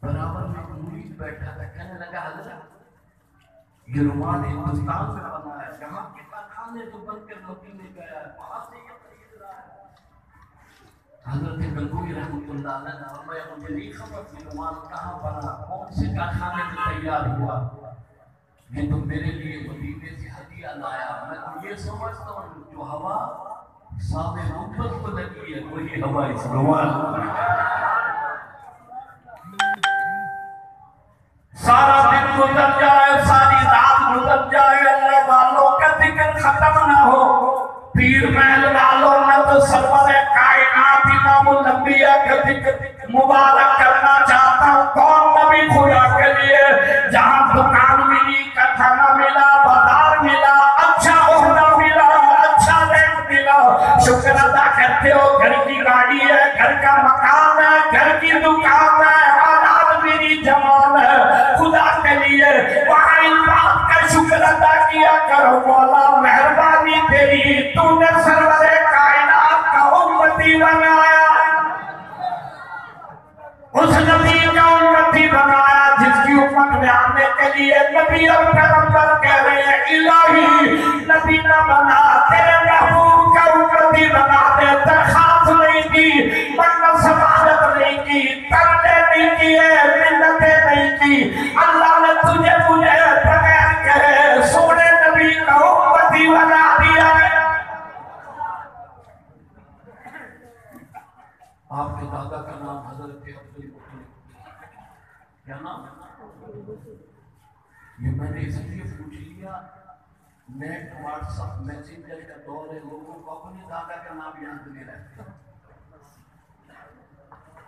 बराबर में एक मुरीद बैठा था, कहने लगा हजरत ये रुमाल हिंदुस्तान में बना है, यहाँ के कारखाने तो बनकर मदीने गया है, वहां से ये खरीद रहा है। हजरत गंगोई रहमतुल्लाह अलैह ने फरमाया मुझे नहीं खबर कि रुमाल कहाँ बना, कौन से कारखाने में तैयार हुआ, ये तो मेरे लिए मदीने से हदिया लाया। मैं तो ये समझता हूँ जो हवा सामने मुहब्बत को लगी है वही हवा इस रुमाल। सारा दिन गुजर जाए, सारी रात गुजर जाए, अल्लाह वालों का जिक्र खत्म ना हो, पीर महल वालों में तो सरवर कायनात इमामुल अंबिया का जिक्र मुबारक करना चाहता हूँ। कौन नबी खुदा के लिए जहाँ दुकान मिली, कारखाना मिला, बाजार मिला, अच्छा ओहदा मिला, अच्छा रेट मिला, शुक्र अदा करते हो। घर की गाड़ी है, घर का मकान है, घर की दुकान है, औलाद मेरी जवान है, खुदा के लिए वहाँ इन बात का शुक्र अदा किया करो। मौला मेहरबानी तेरी, तूने सरवरे कायनात का उम्मती बनाया, उस नबी का उम्मती बनाया जिसकी उम्मत में आने के लिए नबी और पैगंबर कह रहे हैं इलाही नबी ना बना, तेरे महबूब का उम्मती बना दे। दरखास्त नहीं की, मन्नत समाजत नहीं की, तरले नहीं किए, मिन्नतें नहीं की, अल्लाह ने तुझे मुझे बगैर कहे सोने नबी का उम्मती बना दिया। आपके दादा का नाम हजरत अब्दुल मुत्तलिब, क्या नाम? ये मैंने इसलिए पूछ लिया, नेट व्हाट्सएप मैसेंजर का दौर है, लोगों को अपने दादा का नाम याद नहीं रहता।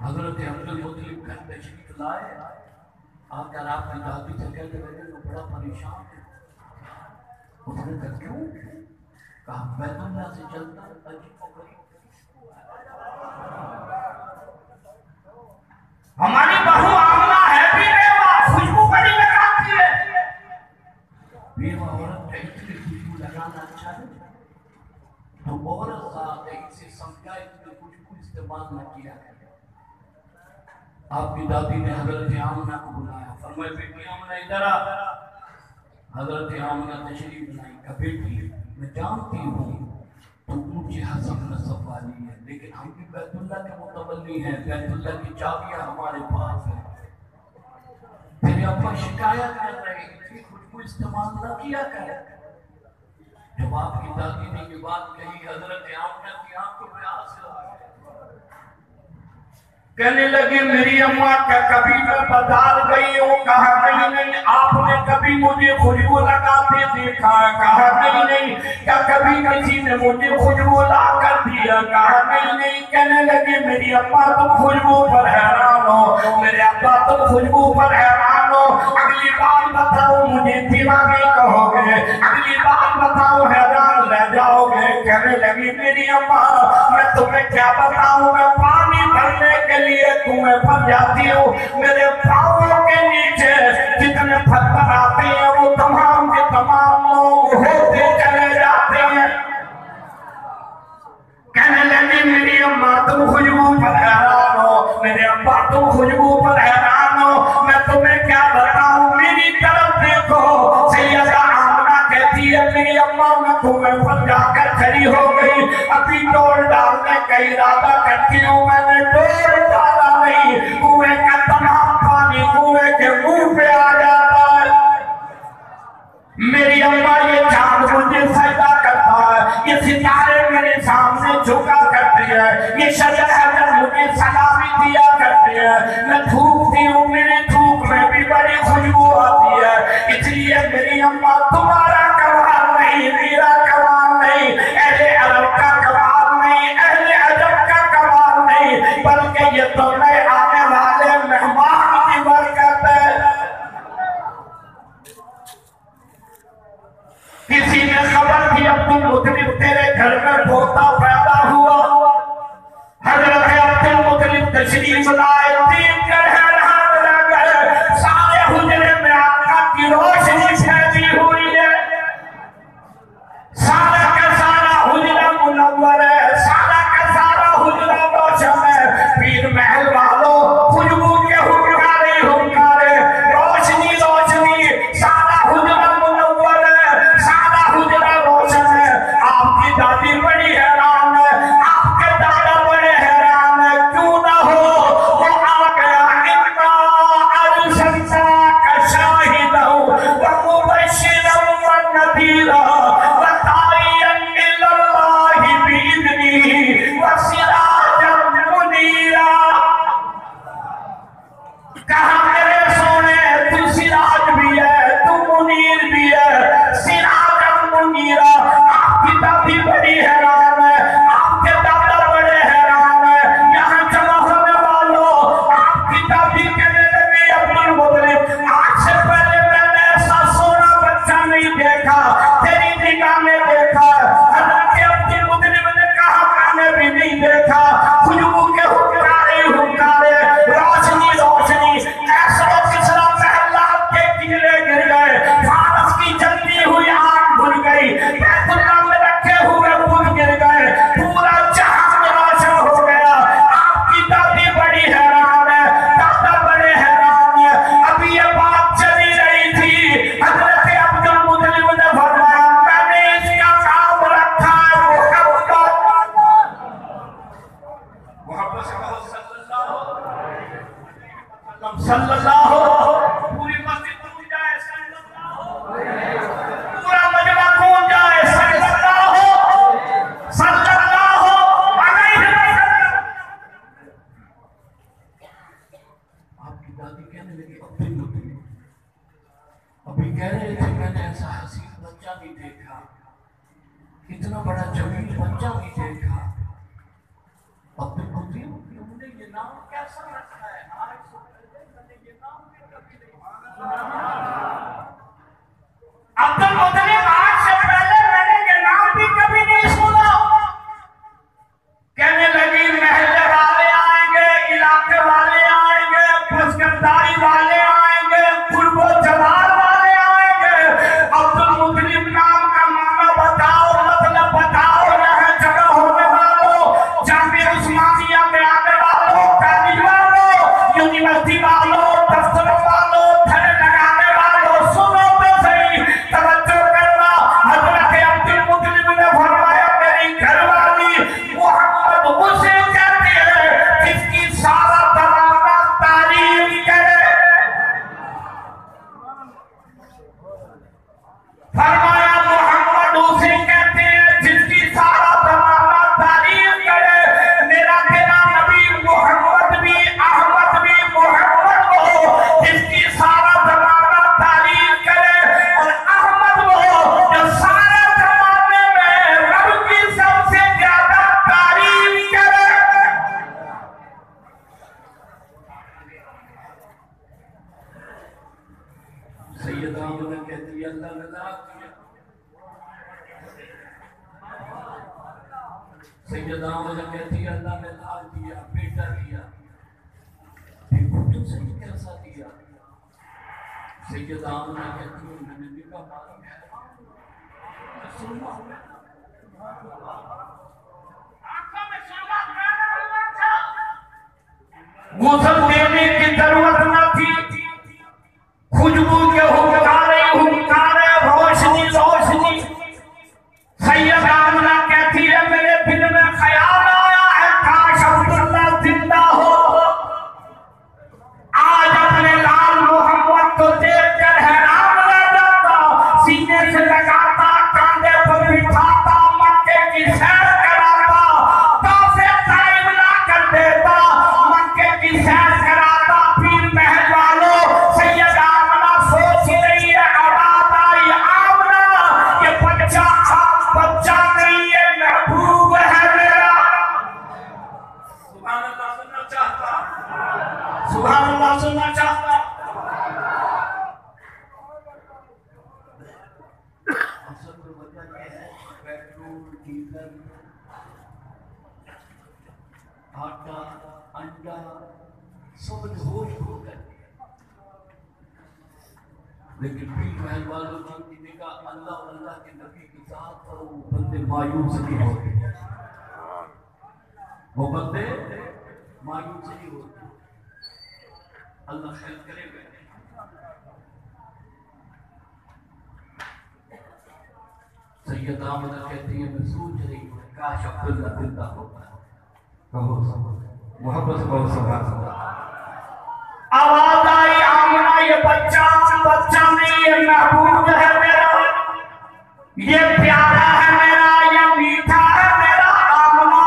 हजरत अब्दुल मुत्तलिब घर तशरीफ लाए, आकर आपकी दादी से कहने लगे तो बड़ा परेशान है। उसने कहा क्यों? कहा बैतुल्लाह से चलता अजीब हमारी बहू आमना है बेवा, खुशबू बड़ी लगाती है। बेवा औरत का इसलिए खुशबू लगाना अच्छा है, तो औरत साहब इसे समझा इसलिए खुशबू इस्तेमाल न किया है। आपकी दादी ने हजरत आमना को बुलाया, फरमाया बेटी आमना इधर आ। हजरत आमना तशरीफ लाई, कहा बेटी मैं जानती हूँ तो ऊंचे हसन नस्ब वाली है, लेकिन हम भी बैतुल्लाह के मुतवल्ली हैं, बैतुल्लाह की चाबियां हमारे पास हैं। तेरे अब्बा शिकायत कर रहे हैं कि खुशबू इस्तेमाल न किया कर। जब आपकी दादी ने ये बात कही, हजरत आमना की आंखों में आंसू आ गए, कहने लगे मेरी अम्मा क्या कभी मैं बाजार गई हूँ? कहा नहीं। आपने कभी मुझे खुशबू लगाते देखा? कहा नहीं। क्या कभी किसी ने मुझे खुशबू ला कर दिया? कहा नहीं। कहने लगे मेरी अम्मा तुम खुशबू पर हैरान हो, मेरे अब्बा तुम खुशबू पर हैरान हो, अगली बात बताओ मुझे दीवानी कहोगे, अगली बात बताओ हैरान रह जाओगे। कहने लगी मेरी अम्मा मैं तुम्हें क्या बताऊं, मैं पानी भरने के लिए कुएं पर जाती हूँ, मेरे पाँवों के नीचे जितने पत्थर आते हैं वो तमाम के तमाम लोग होते चले जाते हैं। कहने लगी मेरी अम्मा तुम खुशबू पर हैरान हो, मेरे अब्बा तुम खुशबू पर हैरान हो, मैं तुम्हें क्या बताऊं, मेरी तरफ देखो। सैयदा आमना कहती है मेरी अम्मा मैं कुएं पर जाकर खड़ी हो गई, अभी डोल डालने का इरादा करती हूँ, मैंने डोल डाला नहीं, कुएं का तमाम पानी कुएं के मुंह पे आ जाता है। मेरी अम्मा ये चांद मुझे सजदा करता है, ये सितारे मेरे सामने झुका करते हैं, ये शजर हजर मुझे सलामी दिया करते हैं, मैं थूकती हूँ मेरे थूक में भी बड़ी खुशबू आती है। इसलिए मेरी अम्मा तुम्हारा कमाल नहीं, मेरा कमाल नहीं, अहले अरब का कमाल नहीं, अहले अजब का कमाल नहीं, बल्कि ये तो नए आने वाले मेहमान की बरकत है। किसी ने खबर दी अब्दुल मुत्तलिब तेरे घर में पोता पैदा हुआ, हजरत अब्दुल मुत्तलिब तशरीफ लाए, देख कर कहा मेरे सोने तू सिराज भी है, तू मुनीर भी है, सिराज मुनीरा। आपकी दादी बड़ी हैरान है, आपके दादा बड़े हैरान है। यहाँ जमा होने वालों, आपकी दादी कहने लगी अब्दुल मुतलिब, आज से पहले मैंने ऐसा सोना बच्चा नहीं देखा, तेरी निगाह में देखा। हजरत अब्दुल मुतलिब ने कहा मैंने भी नहीं देखा। खुशबू के हुक्कारे हुक्कारे, रोशनी रोशनी, ऐसा किसरा महल के किले गिर गए, फारस की जलती हुई आग भुल गई, बैतुल्लाह में रखे हुए फूल गिर गए, पूरा जहां रोशन हो गया। आपकी दादी बड़ी हैरान है, दादा बड़े हैरान है। अभी ये बात चली रही थी, हजरत अब्दुल मुतलिब ने फरमाया मैंने इसका नाम रखा है मोहब्बत सल्लल्लाहु। पूरी मस्जिद गूंज जाए सल्लल्लाहु, पूरा मजमा गूंज जाए सल्लल्लाहु सल्लल्लाहु अलैहि वसल्लम। आपकी दादी कहने लगी अब्दुल मुतलिब, अभी कह रहे थे मैंने ऐसा हसीन बच्चा नहीं देखा, इतना बड़ा जमील बच्चा नहीं देखा। अब्दुल मुतलिब तुमने ये नाम कैसा रखा है? आज से पहले मैंने ये नाम भी कभी नहीं सुना। अब्दुल मुतलिब आज से पहले मैंने ये नाम भी कभी नहीं सुना। कहने लगी महल्ले वाले आएंगे, इलाके वाले आएंगे, पुस्करदारी वाले आएंगे, कुर्बो जवार वाले आएंगे। अब्दुल मुतलिब नाम का माना बताओ, मतलब बताओ। यहाँ जगह होने वालों, जामिया उस्मानिया में आने वालों, कॉलेज वालों, यूनिवर्सिटी वालों, दफ्तरों वालों, धरने लगाने वालों, सुनो तो सही, तवज्जो करना। हजरत अब्दुल मुतलिब ने फरमाया मेरी घरवाली मोहम्मद उसे कहते हैं जिसकी सारा जमाना तारीफ करे। फरमाया मोहम्मद उसे कहते हैं जिसकी सारा जमाना तारीफ करे। मेरा तेरा नबी मोहम्मद भी, अहमद भी मोहम्मद हो जिसकी सारा जमाना तारीफ करे, और अहमद वो जो सारे जमाने में रब की सबसे ज्यादा तारीफ करे। सैयदा ने कहती है अल्लाह ने लाभ दिया, सैयदा ने कहती है अल्लाह ने लाभ दिया, बेटा दिया, देखो तो सही कैसा दिया। सैयदा ने कहती है मैंने देखा मालूम है सुरमा, आंखों में सुरमा पैदा हुआ था, गुस्ल देने की जरूरत न थी। खुशबू के हुक्कारे हुक्कारे, रोशनी रोशनी। सैयदा आमना कहती है मेरे दिल में ख्याल आया है काश अब्दुल्ला जिंदा हो, आज अपने लाल मोहम्मद को देखकर हैरान रह जाता, सीने से लगाता, कांधे पर बिठाता, मक्के की सैर कराता, काफे ताइब ला कर देता, मक्के की सैर कराता। पीर महल वालों, सैयदा आमना सोच रही है आवाज आई आमना, ये बच्चा बच्चा नहीं है, महबूब है मेरा। सुभान अल्लाह सुनना चाहता, सुभान अल्लाह सुनना चाहता। असल में वजह यह है पेट्रोल, डीजल, आटा, अंडा सब होश हो गए, लेकिन पीर महल वालों की निगाह अल्लाह और अल्लाह के नबी की जात पर, वो बंदे मायूस नहीं होते, वो बंदे मायूस नहीं होते। अल्लाह खैर करेगा। सैयदा आमना कहती है मैं सोच रही हूँ काश अब्दुल्ला जिंदा होता है। कहो मोहब्बत कहो सुभान अल्लाह। आवाज आई आमना ये बच्चा बच्चा नहीं, ये महबूब है मेरा, ये प्यारा है मेरा, ये मीठा है मेरा। आमना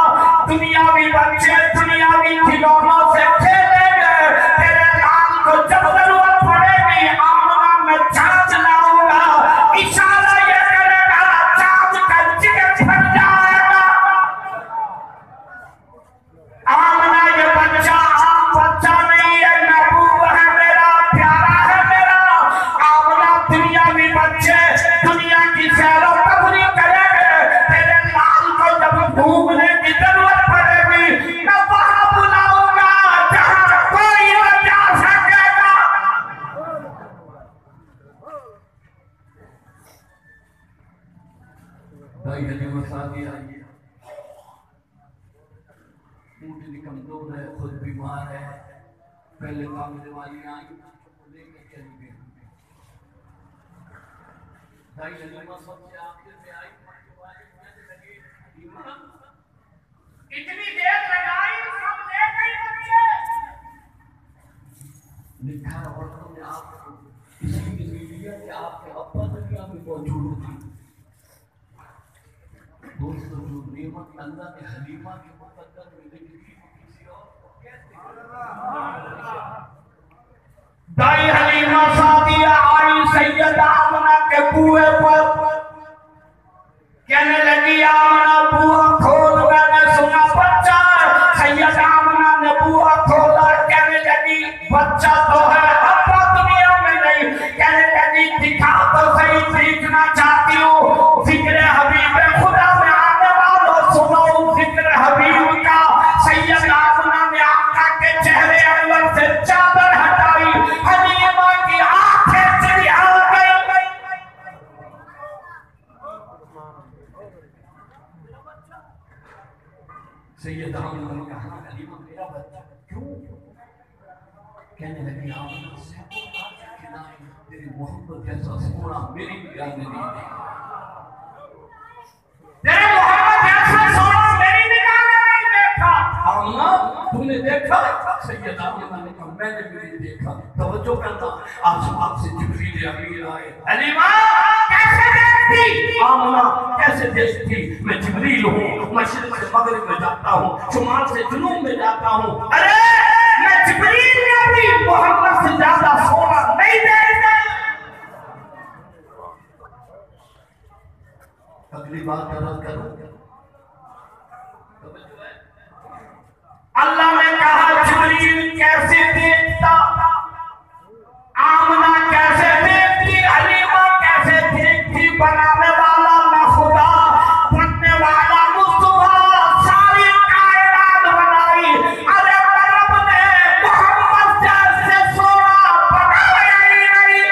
दुनियावी बच्चे दुनियावी खिलौनों से खेलेंगे, तेरे लाल को पहले कागज वाली आई लेके चली गई। दाई हलीमा सबसे आखिर में आई, इतनी देर लगाई, सब ले गई बच्चे। लिखा औरतों ने आपको इसलिए लिया कि आपके अब्बा दुनिया में मौजूद थी। दोस्तों, जो नेमत अल्लाह ने हलीमा के मुकद्दर में लिखी थी किसी और को कैसे? दाई हलीमा सादिया आई सैयदा आमना के कुएं पर, कहने लगी आमना बुआ खोल, मैंने सुना बच्चा। सैयदा आमना ने बुआ खोला, कहने लगी बच्चा तो है, अब्बा दुनिया में नहीं। कहने लगी दिखा तो सही, सीखना चाहती हूँ जिक्र हबीब खुदा में आने वालों, सुनो जिक्र हबीब का। सैयदा आमना ने आका के चेहरे अंदर से चादर हटाई, हलीमा की आंखें चिड़िया गई। सैयदा आमना ने कहा हलीमा मेरा बच्चा क्यों? कहने लगी आमना से तेरी मोहब्बत जैसा सोना मेरी निगाह में नहीं देखा। तेरे मोहब्बत जैसा सोना मेरी निगाह में नहीं देखा। आमना तूने देखा? सैयदा आमना ने कहा मैंने भी नहीं देखा। तवज्जो करना, आसमान से जिब्रील अमीन आए। हलीमा कैसे देखती? आमना कैसे देखती? मैं जिब्रील हूँ, मशरिक से मगरिब में जाता हूँ, शुमाल से जुनूब में जाता हूँ। अरे मैं जिब्रील ने भी मोहम्मद से ज्यादा सोना नहीं देखता। अगली बात अर्ज करूं, अल्लाह ने कहा जिब्रील कैसे देखता, आमना कैसे देखती, हलीमा कैसे देखती? बनाने वाला ना खुदा, बनने वाला मुस्तफा, सारी कायनात बनाई। अरे रब ने मोहम्मद जैसे सोना बनाया ही नहीं।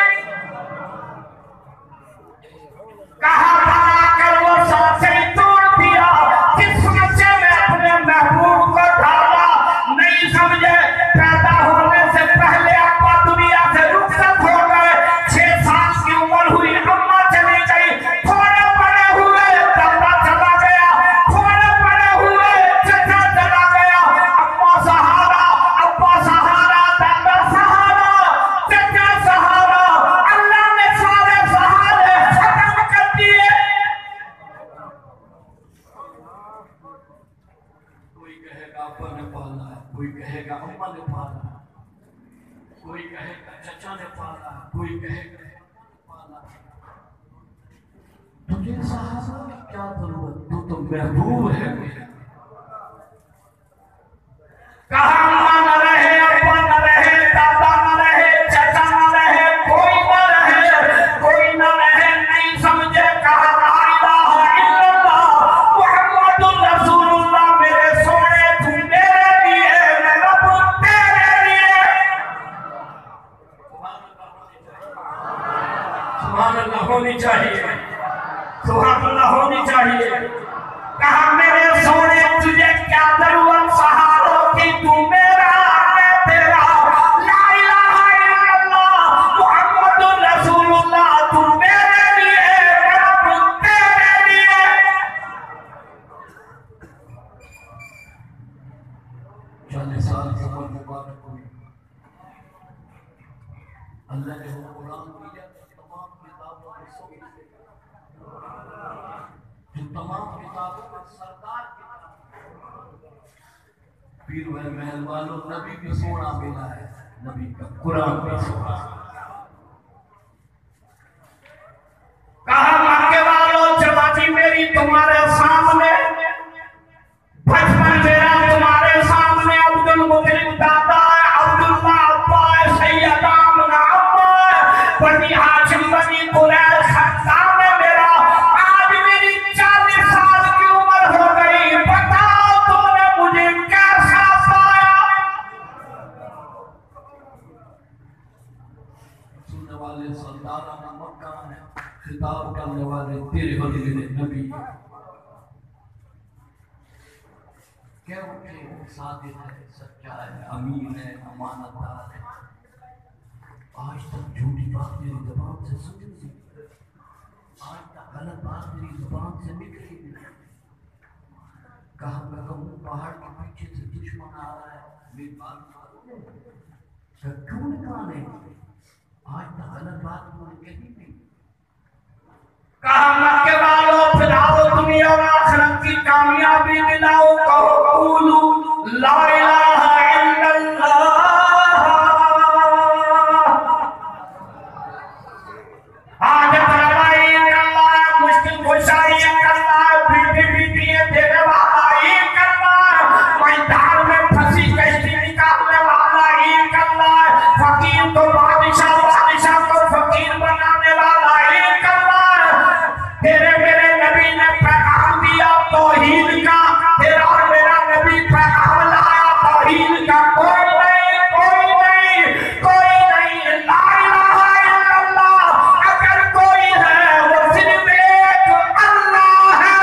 कहा बनाकर वो सांसें तोड़ दिया, किस सांसे में अपने महबूब को ढाला। नहीं समझे, पैदा होने से पहले अब्बा दुनिया से रुखसत हो गए। 6 साल की उम्र हुई, अम्मा चली गई। थोड़े बड़े हुए दादा चला गया, थोड़े बड़े हुए चचा चला गया। अम्मा सहारा, अब्बा सहारा, दादा सहारा, चचा सहारा। अल्लाह ने सारे सहारे खत्म कर दिए। कोई कहेगा अब्बा ने पाला, कोई कहेगा अम्मा ने पाला, कोई कहेगा चचा ने पाला, कोई कहेगा पाला। तुझे सहारा की क्या जरूरत? तू तो महबूब है मेरे। कहा अम्मा न रहे, अब्बा न रहे, दादा न रहे, चचा न रहे, कोई न रहे, कोई न रहे। नहीं समझे, कहा ला इलाहा इल्लल्लाह मुहम्मदुर रसूलुल्लाह। मेरे सोने तू मेरे लिए, मैं रब तेरे लिए। सुभान अल्लाह होनी चाहिए, सुभान अल्लाह होनी चाहिए। कहा मेरे सोने तुझे क्या जरूरत सहारों की, तू मेरा मैं तेरा। ला इलाहा इल्लल्लाह मुहम्मदुर रसूलुल्लाह। तू मेरे लिए, मैं रब तेरे लिए। चालीस साल की उम्र मुबारक हुई, अल्लाह ने वो कुरान दिया तमाम किताबों में जो तमाम किताबों में सरदार किताब पीर भाई महल वालों नबी भी सोना मिला है, नबी का कुरान भी सोना। कहा मक्के वालों जवानी मेरी तुम्हारे सामने, बचपन मेरा तुम्हारे सामने। अब्दुल मुतलिब दादा है, अब्दुल्ला अब्बा है, सैयदा आमना अम्मा है, बनी हाशिम बनी कुरैश खानदान है मेरा। आज मेरी 40 साल की उम्र हो गई, बताओ तुमने मुझे कैसा पाया? सुनने वाले सरदाराना मक्का है, खिताब करने वाले तेरे बदले नबी। क्या उठे सादिक है, सच्चा है, अमीन है, अमानतदार है। आज तक झूठी बात मेरी जुबान से सुनी नहीं, आज तक गलत बात मेरी जुबान से निकली नहीं। कहा मैं कहूँ पहाड़ के पीछे से दुश्मन आ रहा है, मेरी बात क्यों निकाले? आज तक गलत बात मैंने कही नहीं। कहा मक्के वालों फिराओ दुनिया और आखिरत की कामयाबी दिलाओ, कहो कूलू ला इलाहा इल्लल्लाह। हाजत रवाई अल्लाह, मुश्किल कुशाई अल्लाह, बीती बीती देने वाला एक अल्लाह, मैदान में फंसी कश्ती निकालने वाला एक अल्लाह, फकीर को बादशाह, बादशाह को फकीर बनाने वाला एक अल्लाह। तेरे मेरे नबी ने पैगाम दिया तौहीद का, तेरा और मेरा नबी पैगाम लाया तौहीद का। कोई नहीं, कोई नहीं, कोई नहीं, ला इलाहा इल्लल्लाह अगर कोई है वो सिर्फ एक अल्लाह है।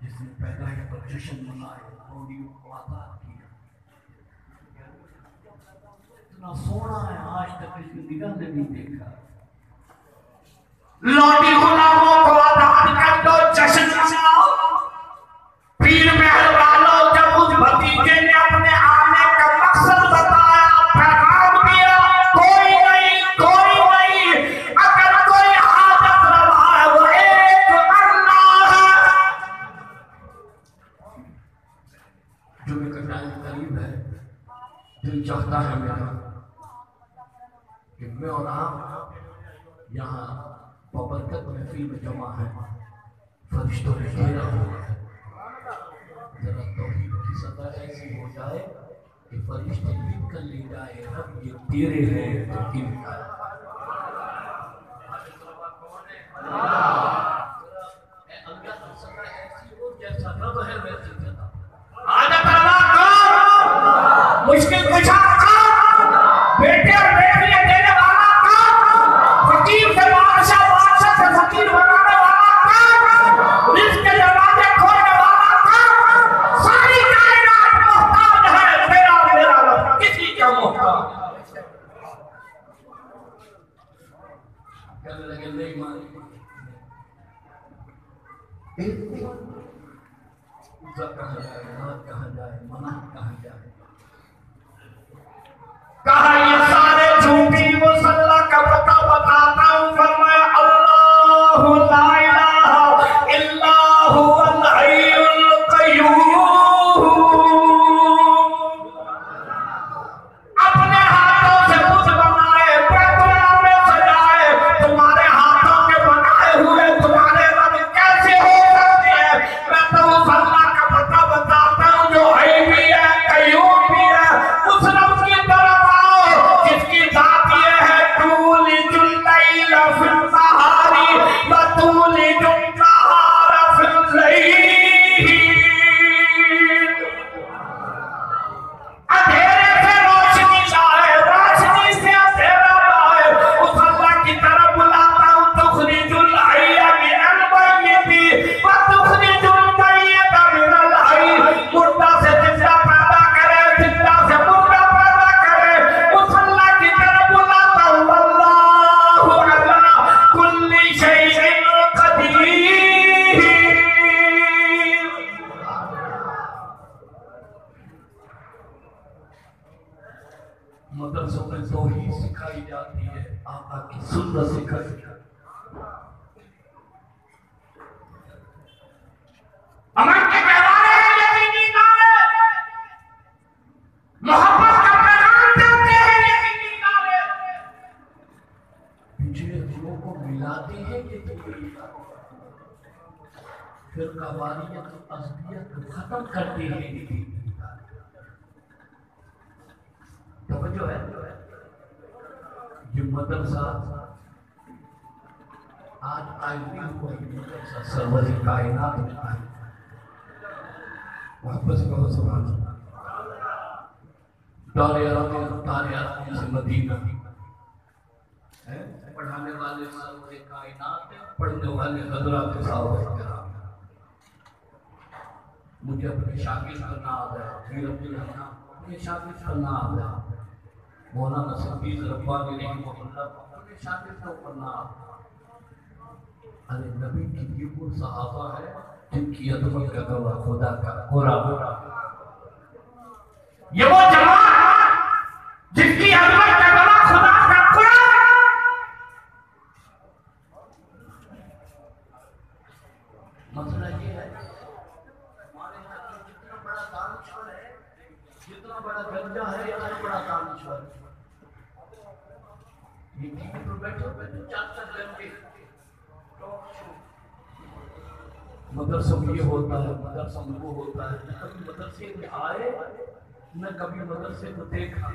जिसने पैदाइश पर जश्न मनाए, मौलियों को आजाद किया, इतना सोना है आज तक इसकी निगाह ने नहीं देखा। लौटी गुलामों को आजाद कर दो, जश्न मनाओ। पीर महल वालों, जब उस भतीजे ने अपने आने का मकसद बताया, पैगाम दिया, कोई नहीं, कोई नहीं, अगर कोई हाजत रवा है वो एक अल्लाह है। जुमे का टाइम करीब है, दिल चाहता है मेरा कि मैं और आप यहाँ बबरकत महफिल में जमा है, फरिश्तों ने घेरा हुआ है। जरा तौहीद की सदा ऐसी हो जाए कि फरिश्ते लिख कर ले जाए, रब ये तेरे हैं तो किनका है। अल्लाह की सदा ऐसी हो जैसा रब है वैसी सदा। आदत अल्लाह का मुश्किल कुशा का, बेटे और बेटियां देने वाला का, फकीर से बादशाह, बादशाह से फकीर बनाने वाला का, रिज़्क़ के दरवाजे खोलने वाला का, सारी कायनात मोहताज है तेरा और मेरा रब, किसी का मोहताज। कहने लगे नहीं मानी, कहाँ जाए, नाथ कहाँ जाए, मना कहाँ जाए। कहा ये सारे झूठी मुसल्ला का पता बताता हूँ, फरमाया अल्लाहु ला इलाहा इल्ला हुवल हय्युल क़य्यूम। अपने हाथों से बुत बनाए, बैतुल्लाह में सजाए, तुम्हारे हाथों के बनाए हुए तुम्हारे रब कैसे हो सकते हैं? मैं तो उस अल्लाह का पता बताता हूँ जो है भी है, क़य्यूम भी है। उस रब की तरफ जिसकी जात ये है तूलिजुल लैल फिन नहारी व तूलिजुन नहार फिल लैल। अंधेरे से रोशनी लाए, रोशनी से अंधेरा लाए, उस अल्लाह की तरफ बुलाता हूँ। तुखरिजुल हय्य मिनल मय्यति व तुखरिजुल मय्यता मिनल हय्य। मुर्दा से जिंदा पैदा करे, जिंदा से मुर्दा पैदा करे, उस अल्लाह की तरफ बुलाता हूँ। अल्लाहु अला कुल्ली शैइन क़दीर। मदरसों में तौहीद सिखाई जाती है, आका की सुन्नत सिखाई जाती है। अमन के पैगाम हैं, यकीनी नारे, मोहब्बत का पैगाम देते हैं, यकीनी नारे। पिछले लोगों को मिलाते हैं ये फिर कवालियत असलियत खत्म करते हैं। जो है ये मदरसा आज आईवी हुआ, मदरसा सरवर कायनात में आया। वापस कहो सुभान अल्लाह। तारे अरब से मदीना है, पढ़ाने वाले सरवर कायनात है। पढ़ने वाले हजरात साहब, मुझे अपने शागिर्द का नाम है अपने शागिर्द का नाम है मौलाना सफीज रब्बानी अपने शागिर्द का ऊपर नाम। अरे नबी की ये वो सहाबा है जिनकी अदमत का गवाह खुदा का कुरान, ये वो जमात जिसकी अदमत का गवाह खुदा का कुरान। मसला ये है हमारे यहाँ जितना बड़ा दानिश्वर है, जितना बड़ा गंजा है, इतना बड़ा दानिश्वर है। ये टीवी पर बैठे बैठे 4-4 घंटे मदरसा में ये होता है, मदरसा में वो होता है। कभी मदरसे में आए न कभी मदरसे को देखा।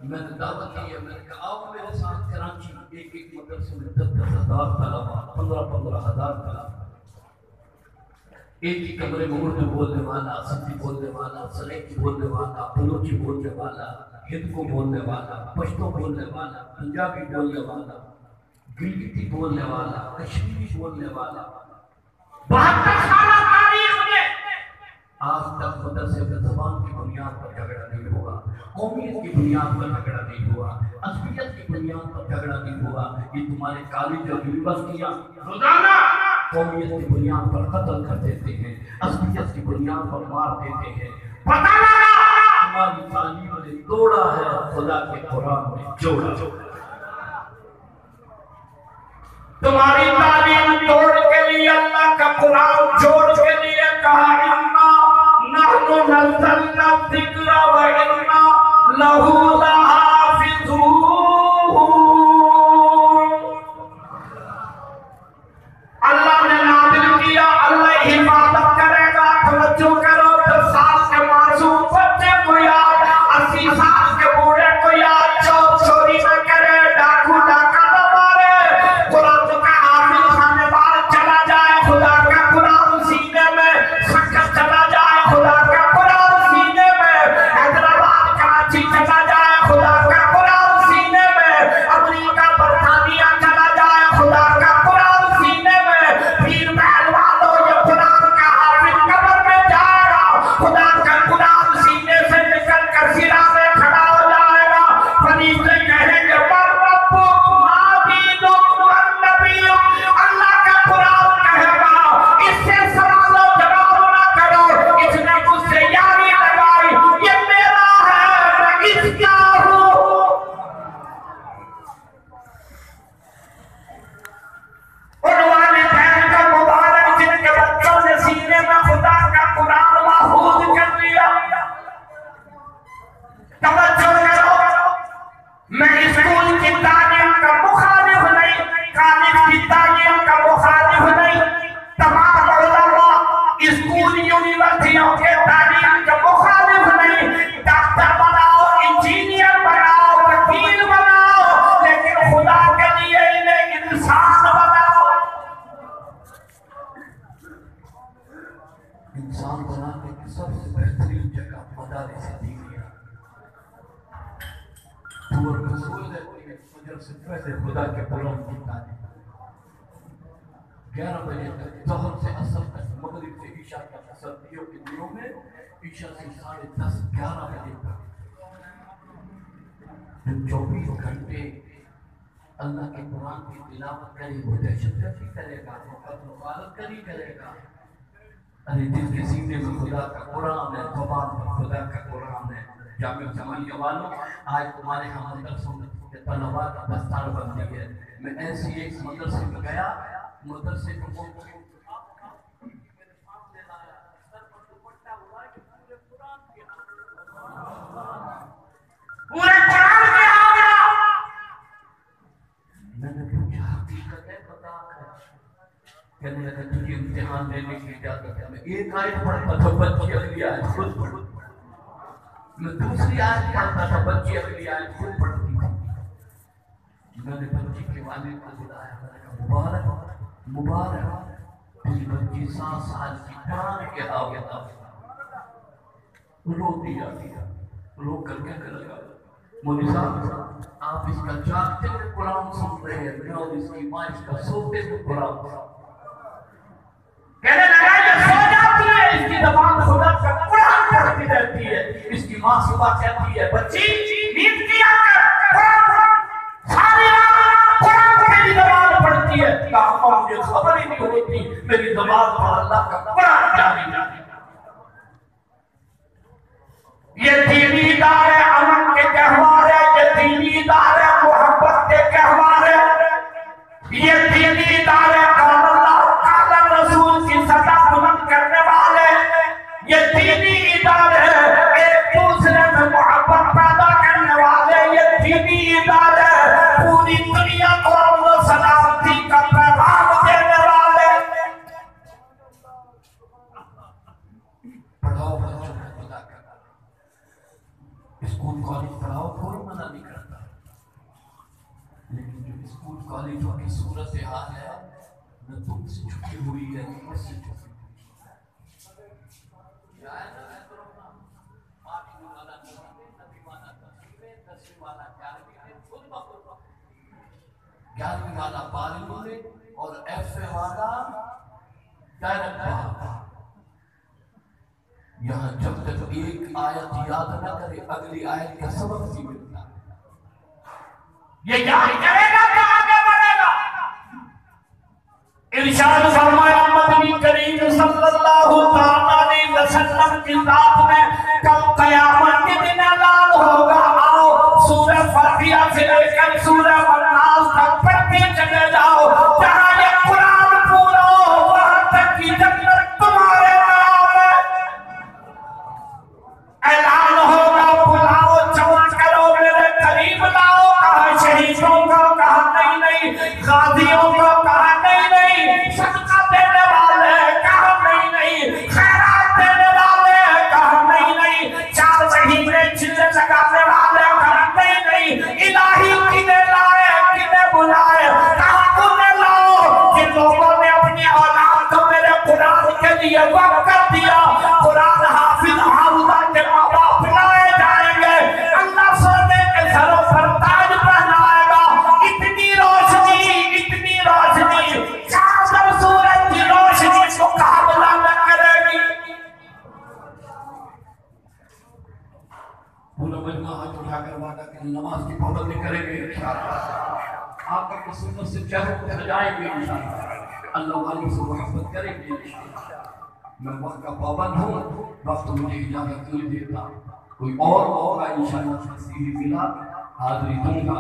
मैंने दावत दी है, मैंने कहा आओ मेरे साथ कराची, एक मदरसे में 10-10 हज़ार तलबा, 15-15 हज़ार तलबा, एक ही कमरे में उर्दू बोलने वाला, सिंधी बोलने वाला, सराइकी बोलने वाला, बलोची बोलने वाला, हिंदू बोलने वाला, पश्तो बोलने वाला, पंजाबी बोलने वाला, गिलगिती बोलने वाला, कश्मीरी बोलने वाला। 72 साल तारीख में आज तक मदरसे में ज़बान की बुनियाद पर झगड़ा नहीं हुआ, कौमियत की बुनियाद पर झगड़ा नहीं हुआ, असलियत की बुनियाद पर झगड़ा नहीं हुआ। ये तुम्हारे कॉलेज और यूनिवर्सिटियां रोजाना कौमियत की बुनियाद पर कत्ल कर देते हैं, असलियत की बुनियाद पर मार देते हैं। पता लगा तुम्हारी तालीम ने तोड़ा है, खुदा के कुरान में जोड़ा। तुम्हारी तालीम तोड़ के लिए अल्लाह का कुरान जोड़ के लिए कहा, इन्ना नहनु नज़्ज़लना ज़िक्रा व इन्ना लहू लहाफ़िज़ून। अल्लाह ने नाज़िल किया, अल्लाह हिफाजत करेगा। तवज्जो करो, 10 साल के मासूम बच्चे को याद, 80 साल के बूढ़े को याद, चोर चोरी न करे, डाकू डाका न मारे, कुरान का हाफिज सामने बाहर चला जाए, खुदा का कुरान सीने में, शक्कर चला जाए, खुदा का कुरान सीने में, हैदराबाद कराची चला जाए, खुदा का कुरान सीने में, अमेरिका बरतानिया चला जाए, खुदा का कुरान सीने में, पीर महल वालों ये कुरान का हाफिज कब्र में जाएगा, खुदा का कुरान सीने से निकल कर सिरा में खड़ा हो जाएगा। फरिश्ते कहेंगे पर रब्बु मा दीनुक वन नबियुक, अल्लाह का कुरान कहेगा इससे सवाल और जवाब ना करो, इसने मुझसे यारी लगाई, ये मेरा है मैं इसका हूँ। उन वालिदैन का मुबारक जिनके बच्चों ने सीने में खुदा का कुरान महफूज कर लिया। तवज्जो करो, मैं स्कूल की तालीम का मुखालिफ नहीं, कॉलेज की तालीम का मुखालिफ नहीं, तमाम उलमा स्कूल यूनिवर्सिटियों के तालीम का मुखालिफ नहीं। डॉक्टर बनाओ, इंजीनियर बनाओ, वकील बनाओ, लेकिन खुदा के लिए इन्हें इंसान बनाओ। इंसान बनाने की सबसे बेहतरीन जगह मदारिस दीनिया। से पहले खुदा के कुरान की तालीम 11 बजे तक, ज़ोहर से असर तक, मगरिब से ईशा तक, सर्दियों के दिनों में ईशा से 10:30-11 बजे तक 24 घंटे अल्लाह के कुरान की तिलावत करी, वो दहशतगर्दी करेगा, मुबारक करेगा। अरे जिसके सीने में खुदा का कुरान है, ज़ुबान पर खुदा का कुरान है। जामिया जमानिया वालों, आज तुम्हारे यहाँ मदरसों में तलबा का दस्तार बंदी है। मैं ऐसी एक मदरसे में गया, मदरसे को पूरे कुरान के आ गया। मैंने पूछा हकीकत है, बता है? कहने लगा तुझे इम्तिहान देने की इजाजत है। मैं एक आयत पढ़ता था, बच्ची अगली आयत खुद पढ़, मैं दूसरी आयत पढ़ता था, बच्ची अगली आयत खुद पढ़ती थी। मैंने बच्ची के वालिद को बुलाया, मैंने कहा मुबारक मुबारक, तेरी बच्ची 7 साल की कुरान के हाफिज़। रो दिया, रो कर क्या करेगा? मौलवी साहब आप इसका जागते हुए कुरान सुन रहे हैं, मैं और इसकी माँ इसका सोते हुए कुरान कहने लगा ये सो जाती है, इसकी जबान खुदा का कुरान पढ़ती रहती है। इसकी माँ सुबह कहती है बच्ची नींद किया कर, कुरान सारी रात कुरान की जबान पढ़ती है। कहा मुझे खबर ही नहीं होती मेरी जबान पर अल्लाह का कुरान जारी है। ये दीनी दार है अमन के त्योहार है, ये दीनी दार है मोहब्बत के त्योहार है, ये दीनी दार है काला रसूल की सदा बुलंद करने वाले, ये दीनी इदारे है एक दूसरे में मोहब्बत पैदा करने वाले, ये दीनी इदारे पूरी दुनिया को अमन सलामती का पैगाम देने वाले। पढ़ाओ बच्चों को खुदा का, स्कूल कॉलेज पढ़ाओ, कोई मना नहीं करता, लेकिन जो स्कूल कॉलेजों की सूरत हाल है न तुमसे छुट्टी हुई है न मुझसे छुट्टी ग्यारहवीं वाला 12वीं में और FA वाला डायरेक्ट। यहाँ जब तक एक आयत याद न करे अगली आयत का सबक नहीं मिलता। ये याद करेगा तो आगे बढ़ेगा। इरशाद फरमाया मदनी करीम सल्लल्लाहु अलैहि वसल्लम की बात में कल कयामत के दिन ऐलान होगा, आओ सूरह फातिहा से लेकर सूरह अन्नास तक पढ़ते चले जाओ, जहां ये कुरान पूरा हो वहां तक की जन्नत तुम्हारे नाम है। ऐलान होगा बुलाओ जमा करो मेरे करीब लाओ, कहा शहीदों को, कहा नहीं नहीं गाजियों को, कहा नहीं नहीं सदका देने वाले, कहा नहीं नहीं खैरात देने वाले, कहा नहीं नहीं 4 महीने चिल्ले लगाने वाले, कहा नहीं नहीं इलाही किने लाए किने बुलाए, कहा उन्हें लाओ जिन लोगों ने अपनी औलाद को मेरे कुरान के लिए वक्फ कर दिया। कुरान हाफिज हाफिजा के माँ बाप लाए जाएंगे, अल्लाह सोने के सरों पर ताज पहनाएगा। इतनी रोशनी चांद सूरज की रोशनी मुकाबला न करेगी। पूरा मजमा हाथ उठाकर वादा कि नमाज की पाबंदी करेंगे इंशाअल्लाह, आपका सुन्नत से चेहरों को सजाएंगे इंशाअल्लाह, अल्लाह वालों से मोहब्बत करेंगे इंशाअल्लाह। मैं वक्त का पाबंद हूँ, वक्त मुझे इजाजत नहीं देता, कोई और मौका इंशाअल्लाह नसीब मिला हाजिरी दूंगा।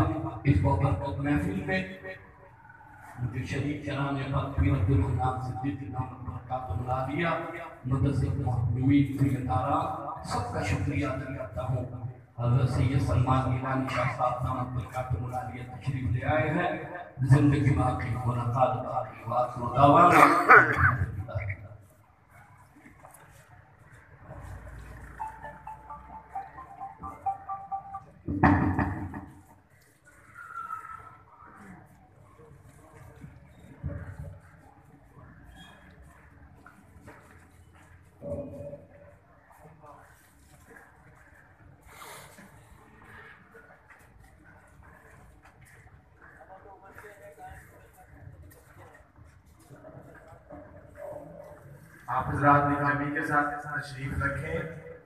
इस बरकत महफिल में मुझे शरीक कराने पर पीर अब्दुल हन्नान सिद्दीकी नाम बरकत बुला दिया, मुदस्सिर मुहम्मद तारा सबका शुक्रिया अदा करता हूँ। हज़रत सैयद सलमान गिलानी शाह साहब नाम बरकत बुला दिया तशरीफ ले आए हैं, जिंदगी बाकी मुलाकात बाकी वाक़ दावाना। आप हज़रात निकामी के साथ तशरीफ रखें।